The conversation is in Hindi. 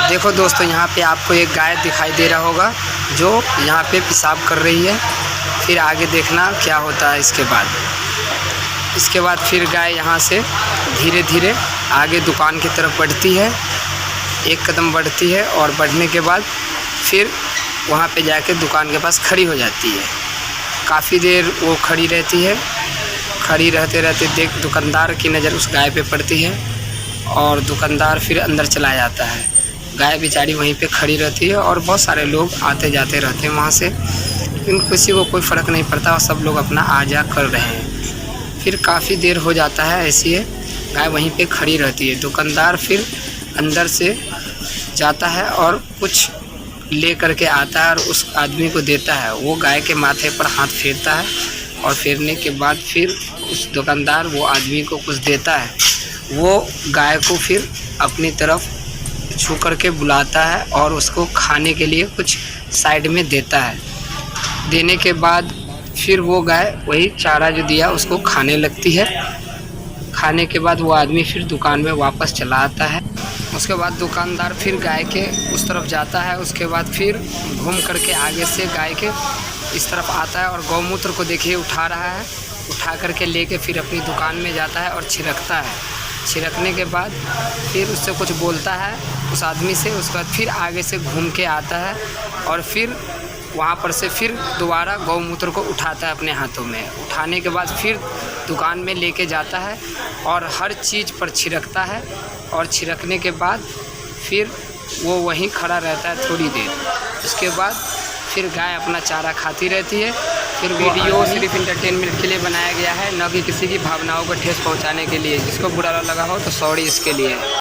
देखो दोस्तों, यहाँ पे आपको एक गाय दिखाई दे रहा होगा जो यहाँ पे पेशाब कर रही है। फिर आगे देखना क्या होता है इसके बाद फिर गाय यहाँ से धीरे धीरे आगे दुकान की तरफ बढ़ती है। एक कदम बढ़ती है और बढ़ने के बाद फिर वहाँ पे जाके दुकान के पास खड़ी हो जाती है। काफ़ी देर वो खड़ी रहती है। खड़ी रहते रहते दुकानदार की नज़र उस गाय पे पड़ती है और दुकानदार फिर अंदर चला जाता है। गाय बेचारी वहीं पे खड़ी रहती है और बहुत सारे लोग आते जाते रहते हैं वहाँ से, लेकिन किसी को कोई फ़र्क नहीं पड़ता और सब लोग अपना आ जा कर रहे हैं। फिर काफ़ी देर हो जाता है ऐसी है, गाय वहीं पे खड़ी रहती है। दुकानदार फिर अंदर से जाता है और कुछ ले करके आता है और उस आदमी को देता है। वो गाय के माथे पर हाथ फेरता है और फेरने के बाद फिर उस दुकानदार वो आदमी को कुछ देता है। वो गाय को फिर अपनी तरफ छू करके बुलाता है और उसको खाने के लिए कुछ साइड में देता है। देने के बाद फिर वो गाय वही चारा जो दिया उसको खाने लगती है। खाने के बाद वो आदमी फिर दुकान में वापस चला आता है। उसके बाद दुकानदार फिर गाय के उस तरफ जाता है। उसके बाद फिर घूम करके आगे से गाय के इस तरफ आता है और गौमूत्र को देखिए उठा रहा है। उठा करके लेके फिर अपनी दुकान में जाता है और छिड़कता है। छिड़कने के बाद फिर उससे कुछ बोलता है उस आदमी से। उसके बाद फिर आगे से घूम के आता है और फिर वहाँ पर से फिर दोबारा गौमूत्र को उठाता है अपने हाथों में। उठाने के बाद फिर दुकान में लेके जाता है और हर चीज़ पर छिड़कता है। और छिड़कने के बाद फिर वो वहीं खड़ा रहता है थोड़ी देर। उसके बाद फिर गाय अपना चारा खाती रहती है। फिर वीडियो सिर्फ इंटरटेनमेंट के लिए बनाया गया है, न कि किसी की भावनाओं को ठेस पहुंचाने के लिए। जिसको बुरा लगा हो तो सॉरी इसके लिए।